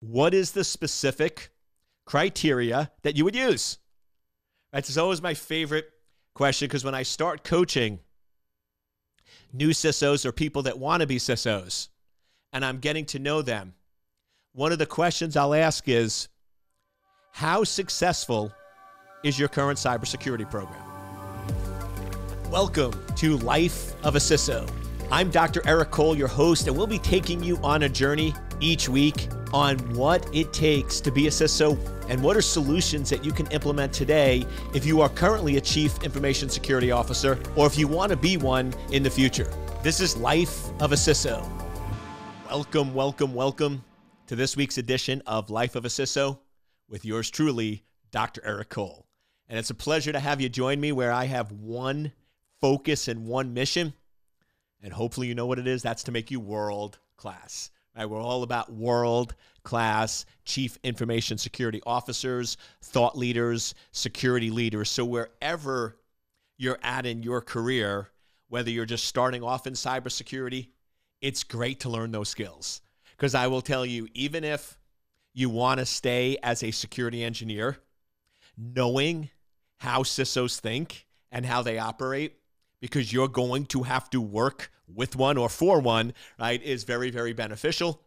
what is the specific criteria that you would use? That's always my favorite question, because when I start coaching new CISOs or people that want to be CISOs and I'm getting to know them, one of the questions I'll ask is, how successful is your current cybersecurity program? Welcome to Life of a CISO. I'm Dr. Eric Cole, your host, and we'll be taking you on a journey each week on what it takes to be a CISO and what are solutions that you can implement today if you are currently a Chief Information Security Officer or if you want to be one in the future. This is Life of a CISO. Welcome, welcome, welcome to this week's edition of Life of a CISO with yours truly, Dr. Eric Cole. And it's a pleasure to have you join me where I have one focus and one mission. And hopefully you know what it is. That's to make you world class. Right? We're all about world class Chief Information Security Officers, thought leaders, security leaders. So wherever you're at in your career, whether you're just starting off in cybersecurity, it's great to learn those skills. Because I will tell you, even if you want to stay as a security engineer, knowing how CISOs think and how they operate, because you're going to have to work with one or for one, right, is very, very beneficial.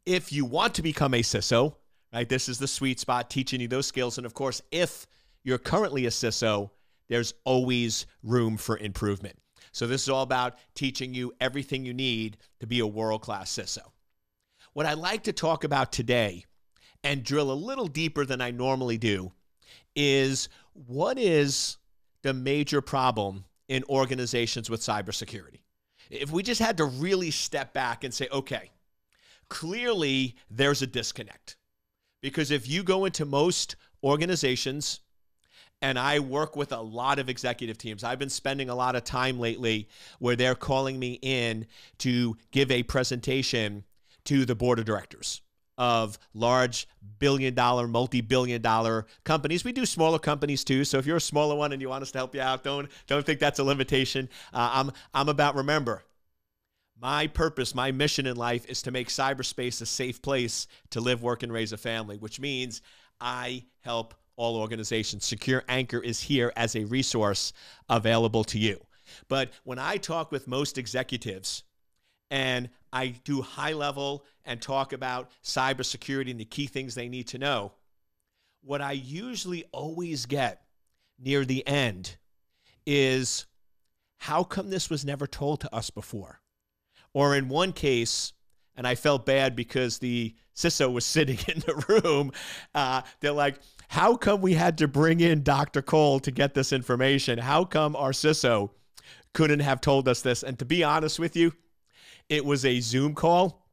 If you want to become a CISO, right, this is the sweet spot, teaching you those skills. And of course, if you're currently a CISO, there's always room for improvement. So this is all about teaching you everything you need to be a world-class CISO. What I'd like to talk about today and drill a little deeper than I normally do is, what is the major problem in organizations with cybersecurity? If we just had to really step back and say, okay, clearly there's a disconnect. Because if you go into most organizations, and I work with a lot of executive teams, I've been spending a lot of time lately where they're calling me in to give a presentation to the board of directors of large billion-dollar, multi-billion-dollar companies. We do smaller companies too, so if you're a smaller one and you want us to help you out, don't think that's a limitation. I'm about, remember, my purpose, my mission in life is to make cyberspace a safe place to live, work, and raise a family, which means I help all organizations. Secure Anchor is here as a resource available to you. But when I talk with most executives, and I do high level and talk about cybersecurity and the key things they need to know, what I usually always get near the end is, how come this was never told to us before? Or in one case, and I felt bad because the CISO was sitting in the room, they're like, how come we had to bring in Dr. Cole to get this information? How come our CISO couldn't have told us this? And to be honest with you, it was a Zoom call,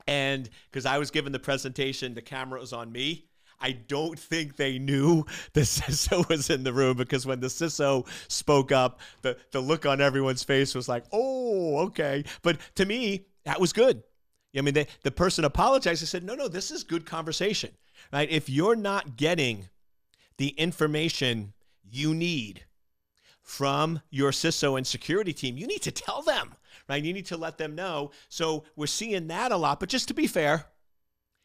and because I was giving the presentation, the camera was on me. I don't think they knew the CISO was in the room, because when the CISO spoke up, the look on everyone's face was like, oh, okay. But to me, that was good. I mean, the person apologized. I said, no, this is good conversation, right? If you're not getting the information you need from your CISO and security team, you need to tell them. Right? You need to let them know. So we're seeing that a lot. But just to be fair,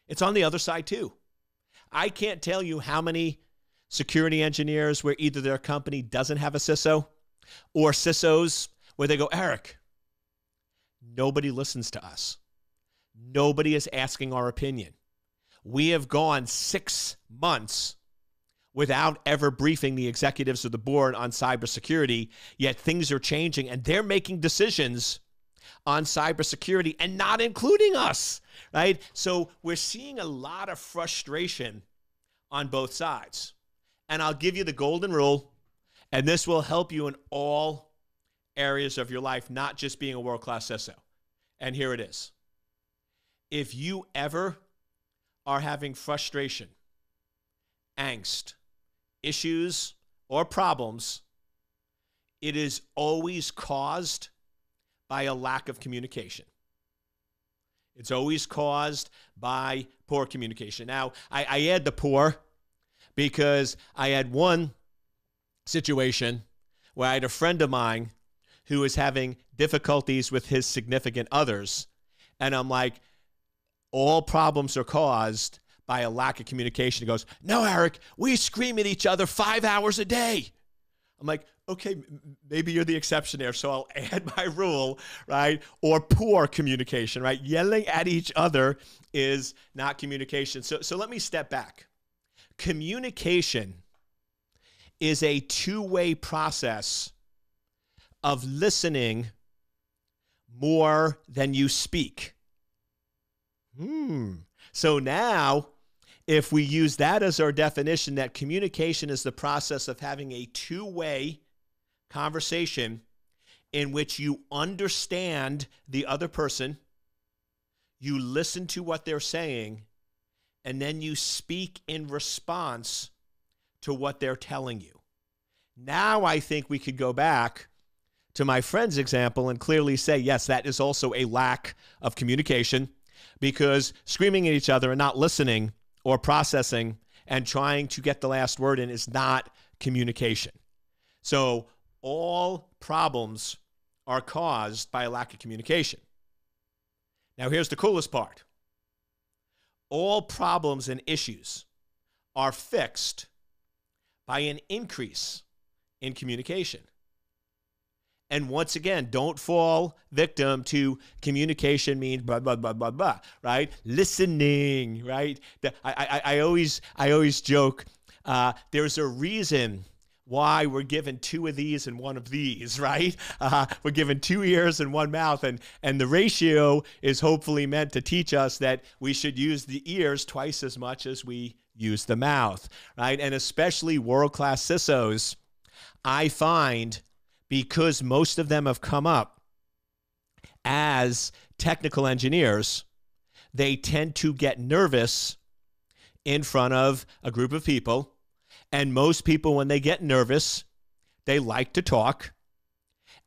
it's on the other side too. I can't tell you how many security engineers where either their company doesn't have a CISO, or CISOs where they go, Eric, nobody listens to us. Nobody is asking our opinion. We have gone 6 months without ever briefing the executives of the board on cybersecurity, yet things are changing and they're making decisions on cybersecurity and not including us, right? So we're seeing a lot of frustration on both sides. And I'll give you the golden rule, and this will help you in all areas of your life, not just being a world-class CISO. And here it is. If you ever are having frustration, angst, issues, or problems, it is always caused by a lack of communication. It's always caused by poor communication. Now, I add the poor because I had one situation where I had a friend of mine who was having difficulties with his significant others. And I'm like, all problems are caused by a lack of communication. He goes, no, Eric, we scream at each other 5 hours a day. I'm like, okay, maybe you're the exception there, so I'll add my rule, right? Or poor communication, right? Yelling at each other is not communication. So let me step back. Communication is a two-way process of listening more than you speak. So now, if we use that as our definition, that communication is the process of having a two-way conversation in which you understand the other person, you listen to what they're saying, and then you speak in response to what they're telling you. Now I think we could go back to my friend's example and clearly say, yes, that is also a lack of communication, because screaming at each other and not listening or processing and trying to get the last word in is not communication. So all problems are caused by a lack of communication. Now here's the coolest part. All problems and issues are fixed by an increase in communication. And once again, don't fall victim to communication means blah, blah, blah, blah, blah, right? Listening, right? I always joke, there's a reason why we're given two of these and one of these, right? We're given 2 ears and 1 mouth, and the ratio is hopefully meant to teach us that we should use the ears twice as much as we use the mouth, right? And especially world-class CISOs, I find, because most of them have come up as technical engineers, they tend to get nervous in front of a group of people. And most people, when they get nervous, they like to talk,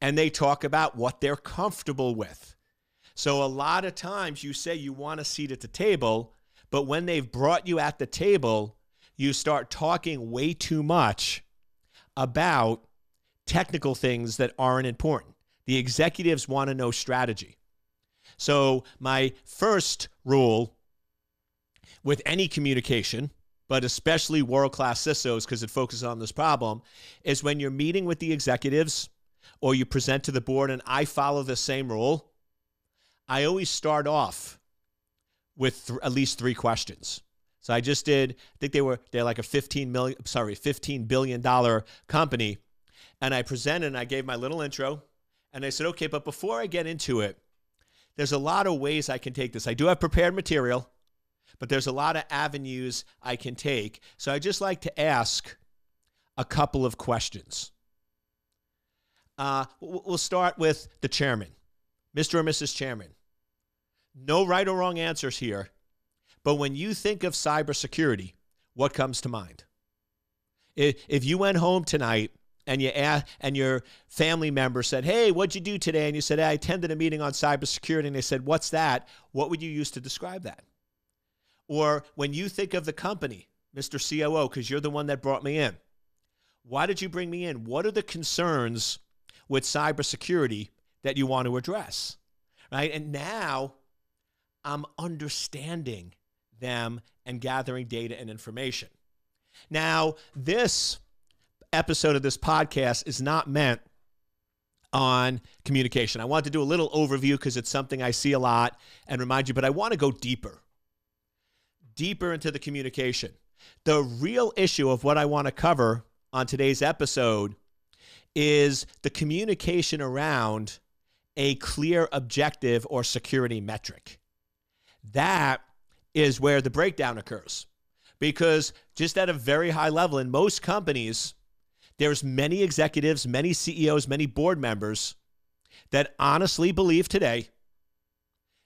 and they talk about what they're comfortable with. So a lot of times you say you want a seat at the table, but when they've brought you at the table, you start talking way too much about technical things that aren't important. The executives want to know strategy. So my first rule with any communication, but especially world-class CISOs, because it focuses on this problem, is when you're meeting with the executives or you present to the board, and I follow the same rule, I always start off with at least 3 questions. So I just did, I think they're like a $15 billion company. And I presented and I gave my little intro, and I said, okay, but before I get into it, there's a lot of ways I can take this. I do have prepared material, but there's a lot of avenues I can take. So I just like to ask a couple of questions. We'll start with the chairman, Mr. or Mrs. Chairman. No right or wrong answers here, but when you think of cybersecurity, what comes to mind? If you went home tonight and your family member said, hey, what'd you do today? And you said, hey, I attended a meeting on cybersecurity. And they said, what's that? What would you use to describe that? Or when you think of the company, Mr. COO, because you're the one that brought me in, why did you bring me in? What are the concerns with cybersecurity that you want to address, right? And now I'm understanding them and gathering data and information. Now, this episode of this podcast is not meant on communication. I want to do a little overview because it's something I see a lot and remind you, but I want to go deeper into the communication. The real issue of what I want to cover on today's episode is the communication around a clear objective or security metric. That is where the breakdown occurs. Because just at a very high level, in most companies, there's many executives, many CEOs, many board members that honestly believe today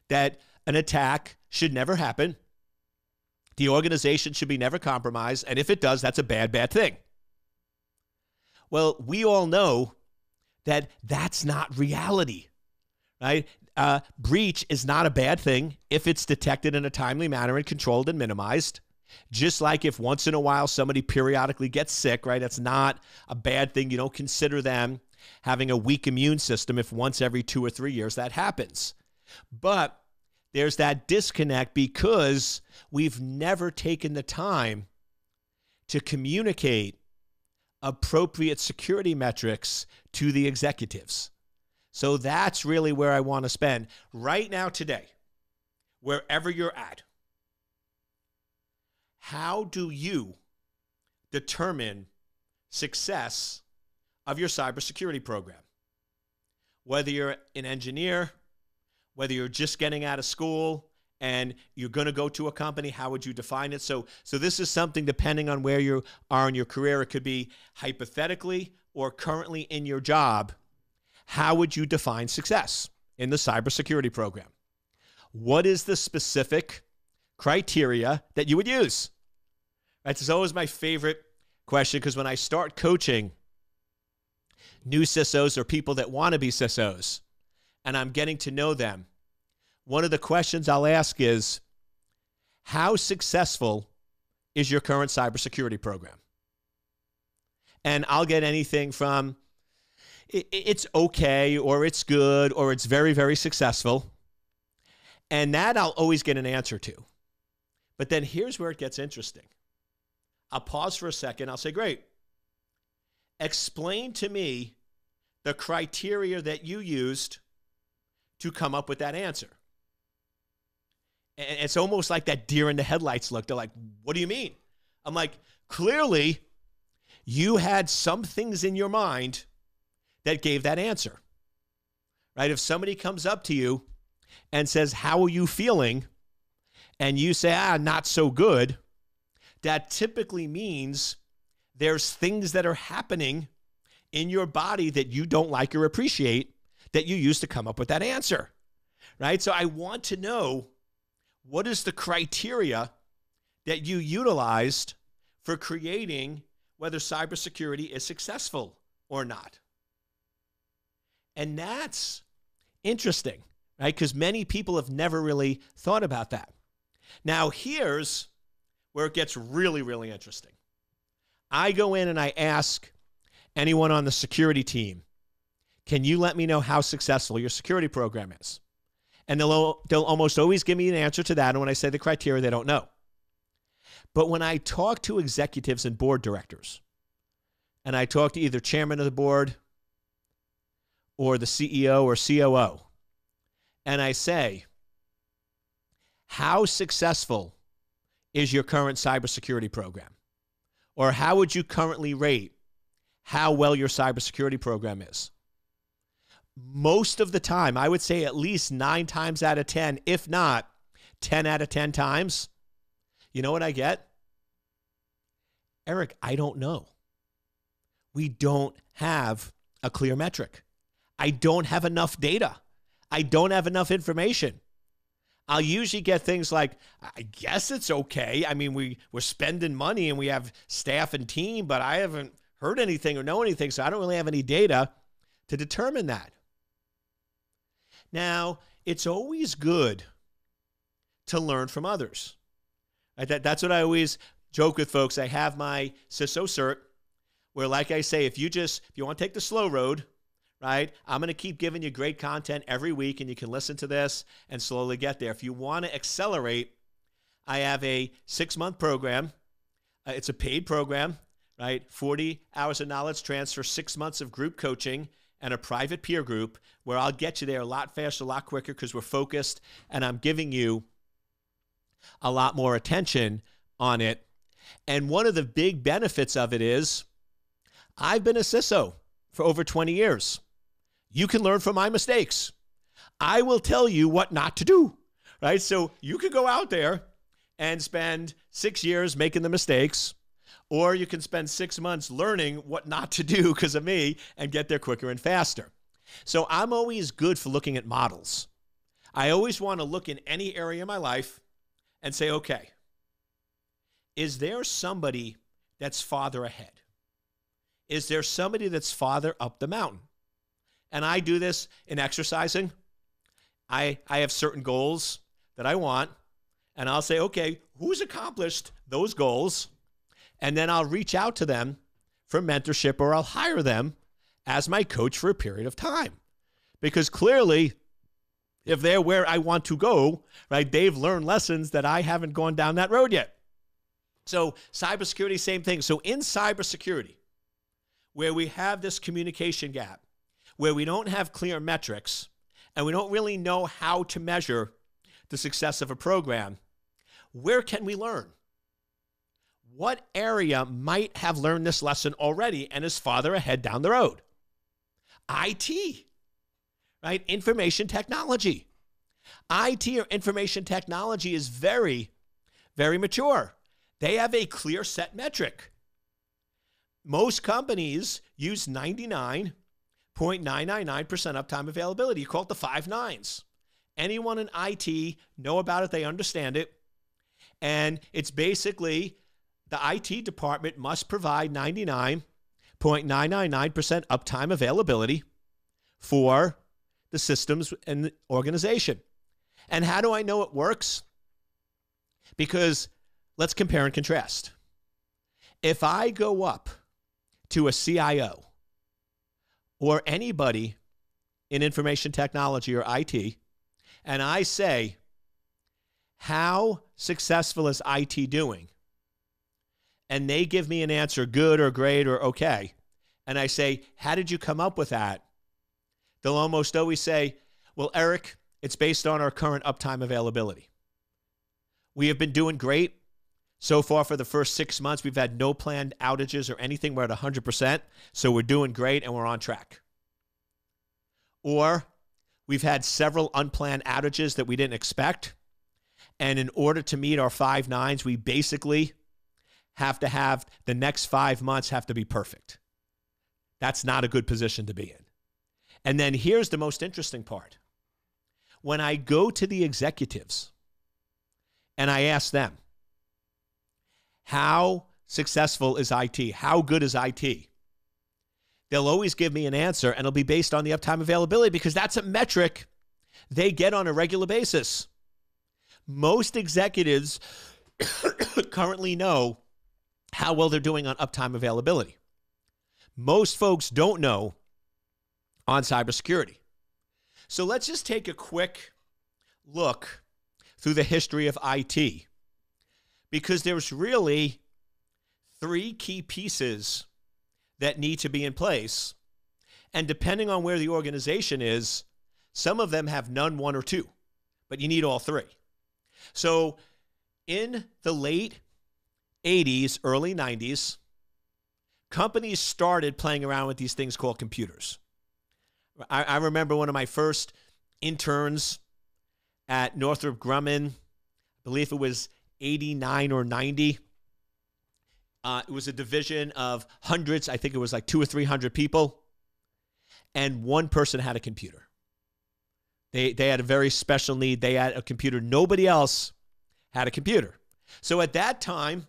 that an attack should never happen. The organization should be never compromised. And if it does, that's a bad, bad thing. Well, we all know that that's not reality, right? Breach is not a bad thing if it's detected in a timely manner and controlled and minimized. Just like if once in a while somebody periodically gets sick, right? That's not a bad thing. You don't consider them having a weak immune system if once every 2 or 3 years that happens. But there's that disconnect because we've never taken the time to communicate appropriate security metrics to the executives. So that's really where I want to spend right now today, wherever you're at. How do you determine success of your cybersecurity program? Whether you're an engineer, whether you're just getting out of school and you're going to go to a company, how would you define it? So this is something depending on where you are in your career. It could be hypothetically or currently in your job. How would you define success in the cybersecurity program? What is the specific criteria that you would use? Right, it's always my favorite question because when I start coaching new CISOs or people that want to be CISOs and I'm getting to know them, one of the questions I'll ask is, how successful is your current cybersecurity program? And I'll get anything from it's okay, or it's good, or it's very, very successful. And that I'll always get an answer to. But then here's where it gets interesting. I'll pause for a second. I'll say, great. Explain to me the criteria that you used to come up with that answer. And it's almost like that deer in the headlights look. They're like, what do you mean? I'm like, clearly you had some things in your mind that gave that answer, right? If somebody comes up to you and says, how are you feeling? And you say, not so good. That typically means there's things that are happening in your body that you don't like or appreciate that you use to come up with that answer, right? So I want to know, what is the criteria that you utilized for creating whether cybersecurity is successful or not? And that's interesting, right? Because many people have never really thought about that. Now, here's where it gets really, really interesting. I go in and I ask anyone on the security team, can you let me know how successful your security program is? And they'll almost always give me an answer to that. And when I say the criteria, they don't know. But when I talk to executives and board directors, and I talk to either chairman of the board or the CEO or COO, and I say, how successful is your current cybersecurity program? Or how would you currently rate how well your cybersecurity program is? Most of the time, I would say at least 9 times out of 10, if not 10 out of 10 times, you know what I get? Eric, I don't know. We don't have a clear metric. I don't have enough data. I don't have enough information. I'll usually get things like, I guess it's okay. I mean, we're spending money and we have staff and team, but I haven't heard anything or know anything, so I don't really have any data to determine that. Now, it's always good to learn from others. That's what I always joke with folks. I have my CISO cert where, like I say, if you want to take the slow road, right, I'm going to keep giving you great content every week and you can listen to this and slowly get there. If you want to accelerate, I have a 6-month program. It's a paid program, right? 40 hours of knowledge transfer, 6 months of group coaching, and a private peer group where I'll get you there a lot faster, a lot quicker because we're focused and I'm giving you a lot more attention on it. And one of the big benefits of it is I've been a CISO for over 20 years. You can learn from my mistakes. I will tell you what not to do, right? So you can go out there and spend 6 years making the mistakes, or you can spend 6 months learning what not to do because of me and get there quicker and faster. So I'm always good for looking at models. I always want to look in any area of my life and say, okay, is there somebody that's farther ahead? Is there somebody that's farther up the mountain? And I do this in exercising. I have certain goals that I want, and I'll say, okay, who's accomplished those goals? And then I'll reach out to them for mentorship, or I'll hire them as my coach for a period of time. Because clearly, if they're where I want to go, right, they've learned lessons that I haven't gone down that road yet. So cybersecurity, same thing. So in cybersecurity, where we have this communication gap, where we don't have clear metrics, and we don't really know how to measure the success of a program, where can we learn? What area might have learned this lesson already and is farther ahead down the road? IT, right? Information technology. IT or information technology is very, very mature. They have a clear set metric. Most companies use 99.999% uptime availability. You call it the 5 nines. Anyone in IT know about it, they understand it. And it's basically the IT department must provide 99.999% uptime availability for the systems and the organization. And how do I know it works? Because let's compare and contrast. If I go up to a CIO or anybody in information technology or IT, and I say, how successful is IT doing? And they give me an answer, good or great or okay. And I say, how did you come up with that? They'll almost always say, well, Eric, it's based on our current uptime availability. We have been doing great. So far for the first 6 months, we've had no planned outages or anything. We're at 100%. So we're doing great and we're on track. Or we've had several unplanned outages that we didn't expect. And in order to meet our 5 nines, we basically have to have the next 5 months have to be perfect. That's not a good position to be in. And then here's the most interesting part. When I go to the executives and I ask them, how successful is IT? How good is IT? They'll always give me an answer, and it'll be based on the uptime availability because that's a metric they get on a regular basis. Most executives currently know how well they're doing on uptime availability. Most folks don't know on cybersecurity. So let's just take a quick look through the history of IT, because there's really 3 key pieces that need to be in place. And depending on where the organization is, some of them have none, 1, or 2, but you need all 3. So in the late 80s, early 90s, companies started playing around with these things called computers. I remember one of my first interns at Northrop Grumman, I believe it was 89 or 90. It was a division of hundreds. I think it was like 200 or 300 people. And one person had a computer. They had a very special need. They had a computer. Nobody else had a computer. So at that time,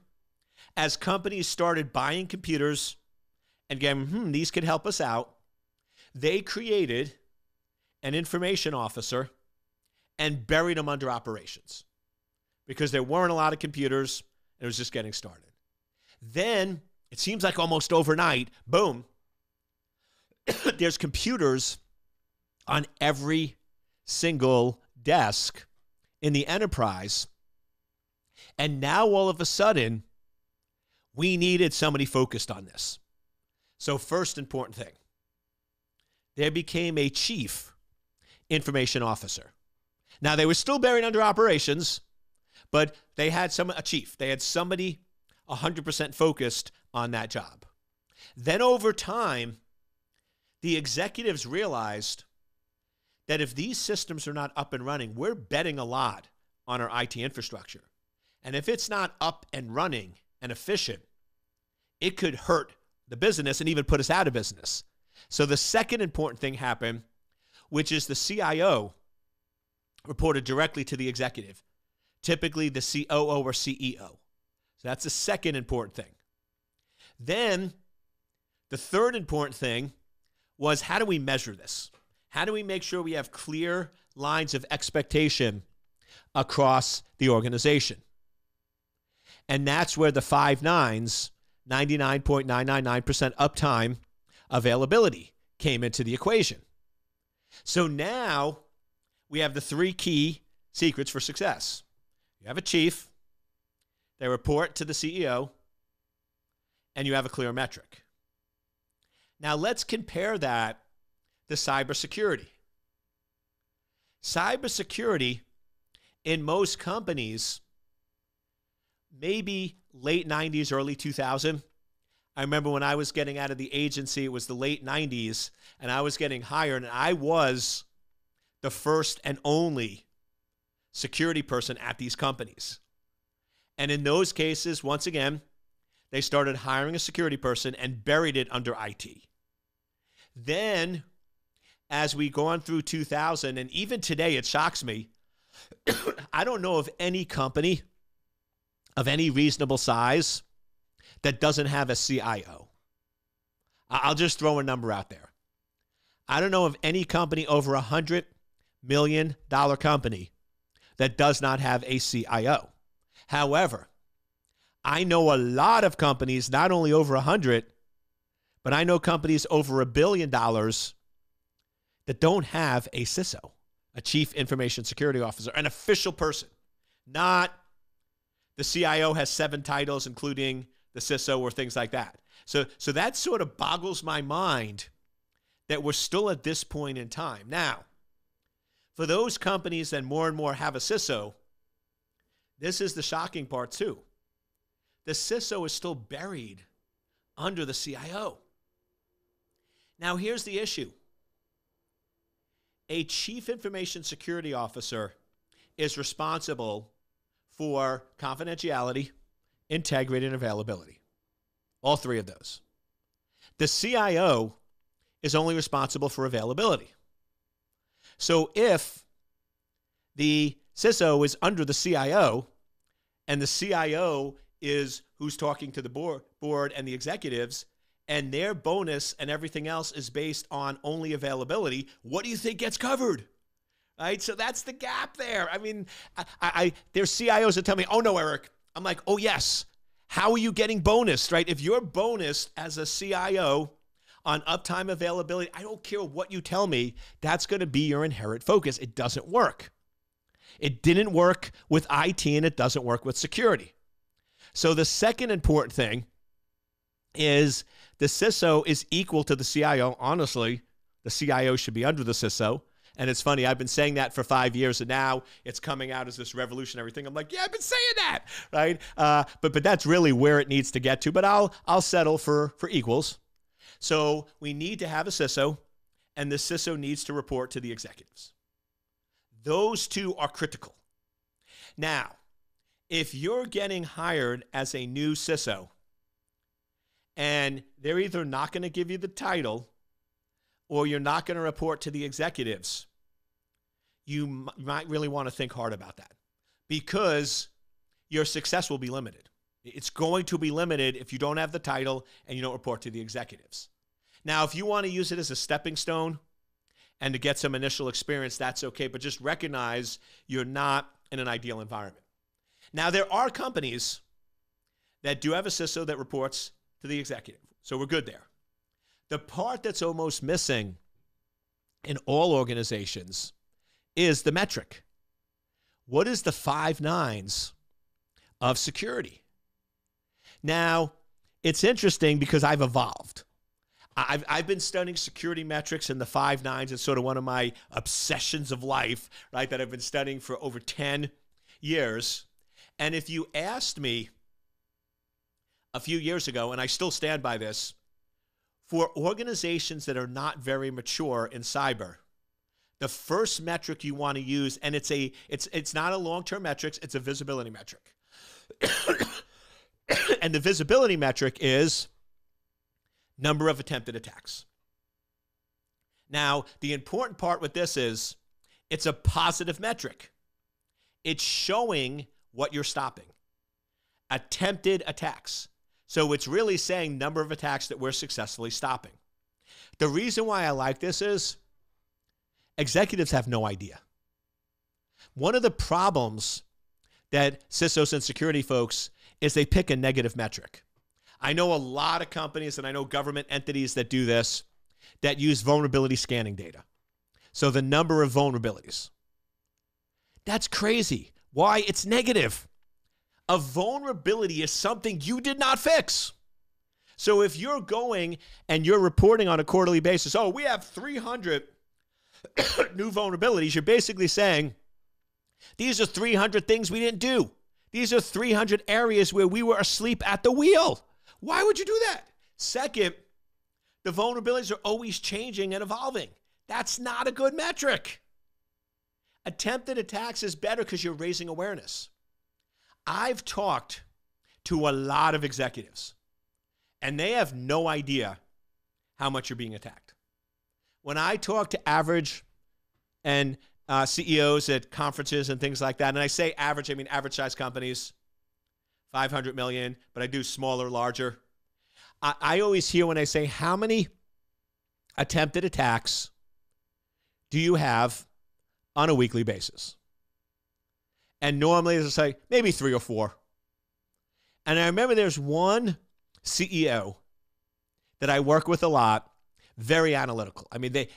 as companies started buying computers and going, these could help us out, they created an information officer and buried them under operations because there weren't a lot of computers and it was just getting started. Then, it seems like almost overnight, boom, there's computers on every single desk in the enterprise. And now all of a sudden, we needed somebody focused on this. So first important thing, there became a chief information officer. Now, they were still buried under operations, but they had a chief. They had somebody 100% focused on that job. Then over time, the executives realized that if these systems are not up and running, we're betting a lot on our IT infrastructure. And if it's not up and running and efficient, it could hurt the business and even put us out of business. So the second important thing happened, which is the CIO reported directly to the executive, typically the COO or CEO. So that's the second important thing. Then the third important thing was, how do we measure this? How do we make sure we have clear lines of expectation across the organization? And that's where the 5 nines, 99.999% uptime availability came into the equation. So now we have the 3 key secrets for success. You have a chief, they report to the CEO, and you have a clear metric. Now let's compare that to cybersecurity. Cybersecurity in most companies, maybe late 90s, early 2000. I remember when I was getting out of the agency, it was the late 90s, and I was getting hired, and I was the first and only security person at these companies. And in those cases, once again, they started hiring a security person and buried it under IT. Then, as we go on through 2000, and even today it shocks me, I don't know of any company of any reasonable size that doesn't have a CIO. I'll just throw a number out there. I don't know of any company over $100 million company that does not have a CIO. However, I know a lot of companies, not only over 100, but I know companies over $1 billion that don't have a CISO, a Chief Information Security Officer, an official person. Not the CIO has 7 titles, including the CISO or things like that. So that sort of boggles my mind that we're still at this point in time. Now, for those companies that more and more have a CISO, this is the shocking part too. The CISO is still buried under the CIO. Now, here's the issue. A Chief Information Security Officer is responsible for confidentiality, integrity, and availability. All 3 of those. The CIO is only responsible for availability. So if the CISO is under the CIO, and the CIO is who's talking to the board and the executives, and their bonus and everything else is based on only availability, what do you think gets covered? Right? So that's the gap there. I mean, there's CIOs that tell me, oh no, Eric. I'm like, oh yes. How are you getting bonused, right? If you're bonused as a CIO on uptime availability, I don't care what you tell me, that's going to be your inherent focus. It doesn't work. It didn't work with IT, and it doesn't work with security. So the second important thing is the CISO is equal to the CIO. Honestly, the CIO should be under the CISO. And it's funny, I've been saying that for 5 years, and now it's coming out as this revolutionary thing. I'm like, yeah, I've been saying that, right? But that's really where it needs to get to. But I'll settle for equals. So we need to have a CISO, and the CISO needs to report to the executives. Those 2 are critical. Now, if you're getting hired as a new CISO, and they're either not going to give you the title, or you're not going to report to the executives, you might really want to think hard about that, because your success will be limited. It's going to be limited if you don't have the title and you don't report to the executives. Now, if you want to use it as a stepping stone and to get some initial experience, that's okay, but just recognize you're not in an ideal environment. Now, there are companies that do have a CISO that reports to the executive, so we're good there. The part that's almost missing in all organizations is the metric. What is the 5 nines of security? Now, it's interesting because I've evolved. I've been studying security metrics, and the 5 nines is sort of one of my obsessions of life, right, that I've been studying for over 10 years. And if you asked me a few years ago, and I still stand by this, for organizations that are not very mature in cyber, the first metric you want to use, and it's not a long-term metric, it's a visibility metric. And the visibility metric is number of attempted attacks. Now, the important part with this is it's a positive metric. It's showing what you're stopping. Attempted attacks. So it's really saying number of attacks that we're successfully stopping. The reason why I like this is executives have no idea. One of the problems that CISOs and security folks is they pick a negative metric. I know a lot of companies, and I know government entities that do this, that use vulnerability scanning data. So the number of vulnerabilities. That's crazy. Why? It's negative. A vulnerability is something you did not fix. So if you're going and you're reporting on a quarterly basis, oh, we have 300 new vulnerabilities, you're basically saying, these are 300 things we didn't do. These are 300 areas where we were asleep at the wheel. Why would you do that? Second, the vulnerabilities are always changing and evolving. That's not a good metric. Attempted attacks is better because you're raising awareness. I've talked to a lot of executives, and they have no idea how much you're being attacked. When I talk to average and CEOs at conferences and things like that, and I say average, I mean average size companies, 500 million, but I do smaller, larger. I always hear when I say, how many attempted attacks do you have on a weekly basis? And normally it's like maybe 3 or 4. And I remember there's one CEO that I work with a lot, very analytical. I mean, they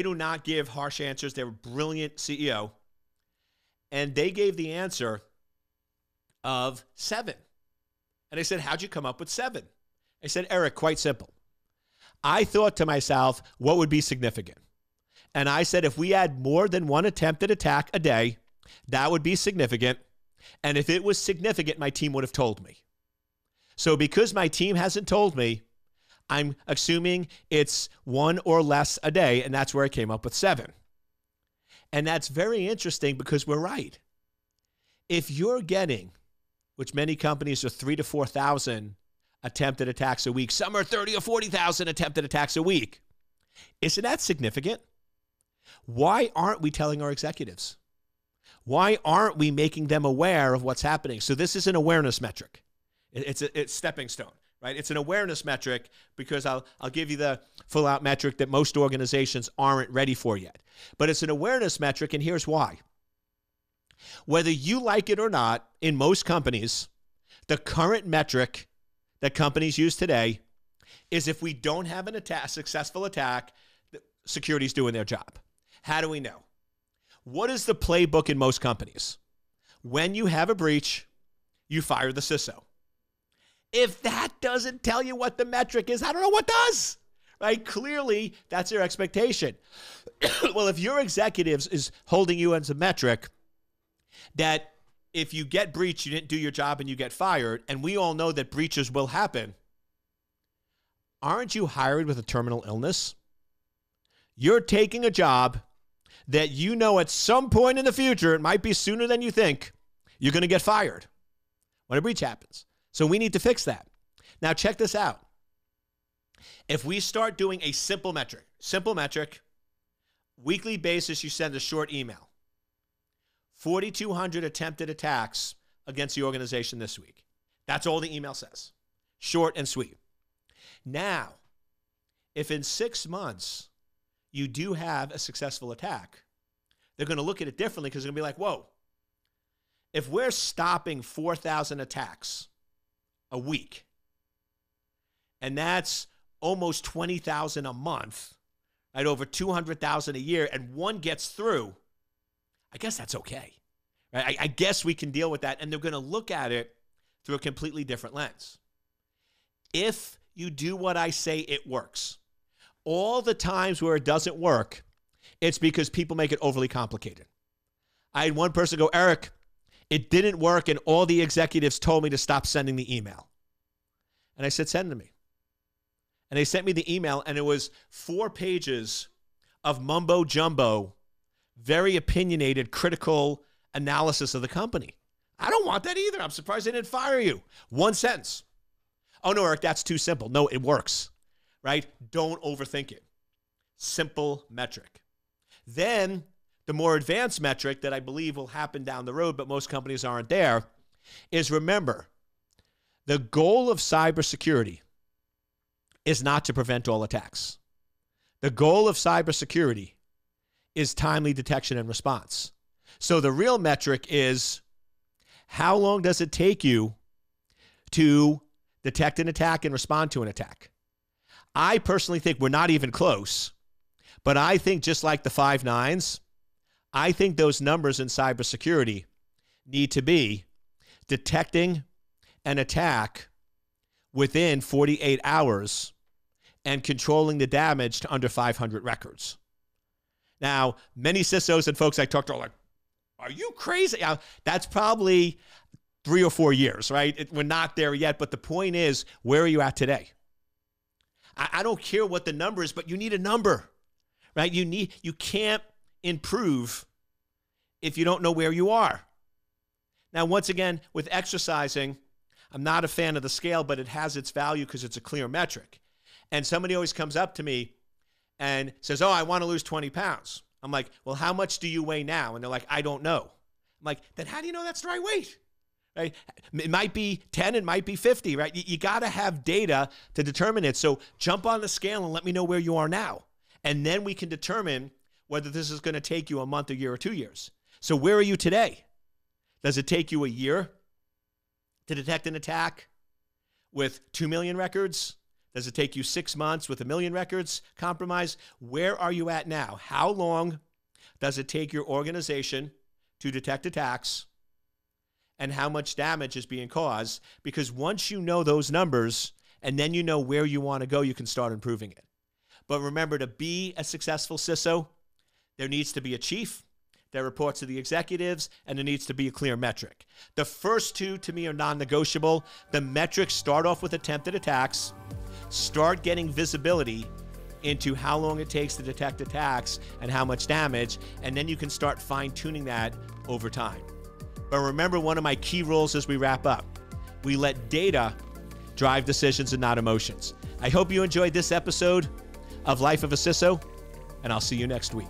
do not give harsh answers. They're a brilliant CEO. And they gave the answer of 7. And I said, how'd you come up with 7? I said, Eric, quite simple. I thought to myself, what would be significant? And I said, if we had more than one attempted attack a day, that would be significant. And if it was significant, my team would have told me. So because my team hasn't told me, I'm assuming it's 1 or less a day, and that's where I came up with 7. And that's very interesting because we're right. If you're getting, which many companies are 3,000 to 4,000 attempted attacks a week, some are 30,000 or 40,000 attempted attacks a week, isn't that significant? Why aren't we telling our executives? Why aren't we making them aware of what's happening? So this is an awareness metric. It's stepping stone, right? It's an awareness metric because I'll give you the full out metric that most organizations aren't ready for yet. But it's an awareness metric, and here's why. Whether you like it or not, in most companies, the current metric that companies use today is if we don't have an attack, successful attack, security's doing their job. How do we know? What is the playbook in most companies? When you have a breach, you fire the CISO. If that doesn't tell you what the metric is, I don't know what does, right? Clearly, that's your expectation. Well, if your executives is holding you as a metric that if you get breached, you didn't do your job and you get fired, and we all know that breaches will happen, aren't you hired with a terminal illness? You're taking a job that you know at some point in the future, it might be sooner than you think, you're going to get fired when a breach happens. So we need to fix that. Now check this out. If we start doing a simple metric, weekly basis, you send a short email. 4,200 attempted attacks against the organization this week. That's all the email says. Short and sweet. Now, if in 6 months you do have a successful attack, they're going to look at it differently because they're going to be like, whoa, if we're stopping 4,000 attacks a week, and that's almost 20,000 a month, right, over 200,000 a year, and one gets through, I guess that's okay. Right? I guess we can deal with that, and they're going to look at it through a completely different lens. If you do what I say, it works. All the times where it doesn't work, it's because people make it overly complicated. I had one person go, Eric, it didn't work, and all the executives told me to stop sending the email. And I said, send it to me. And they sent me the email, and it was 4 pages of mumbo jumbo, very opinionated, critical analysis of the company. I don't want that either. I'm surprised they didn't fire you. 1 sentence. Oh, no, Eric, that's too simple. No, it works, right? Don't overthink it. Simple metric. Then the more advanced metric that I believe will happen down the road, but most companies aren't there, is remember, the goal of cybersecurity is not to prevent all attacks. The goal of cybersecurity is timely detection and response. So the real metric is how long does it take you to detect an attack and respond to an attack? I personally think we're not even close, but I think just like the 5 nines, I think those numbers in cybersecurity need to be detecting an attack within 48 hours and controlling the damage to under 500 records. Now, many CISOs and folks I talk to are like, are you crazy? That's probably 3 or 4 years, right? We're not there yet, but the point is, where are you at today? I don't care what the number is, but you need a number, right? You can't improve if you don't know where you are. Now, once again, with exercising, I'm not a fan of the scale, but it has its value because it's a clear metric. And somebody always comes up to me and says, oh, I want to lose 20 pounds. I'm like, well, how much do you weigh now? And they're like, I don't know. I'm like, then how do you know that's the right weight? Right? It might be 10, it might be 50, right? You got to have data to determine it. So jump on the scale and let me know where you are now. And then we can determine whether this is going to take you a month, a year, or 2 years. So where are you today? Does it take you a year to detect an attack with 2 million records? Does it take you 6 months with 1 million records compromised? Where are you at now? How long does it take your organization to detect attacks? And how much damage is being caused? Because once you know those numbers and then you know where you want to go, you can start improving it. But remember, to be a successful CISO, there needs to be a chief that reports to the executives, and there needs to be a clear metric. The first two, to me, are non-negotiable. The metrics start off with attempted attacks, start getting visibility into how long it takes to detect attacks and how much damage, and then you can start fine-tuning that over time. But remember, one of my key rules as we wrap up, we let data drive decisions and not emotions. I hope you enjoyed this episode of Life of a CISO, and I'll see you next week.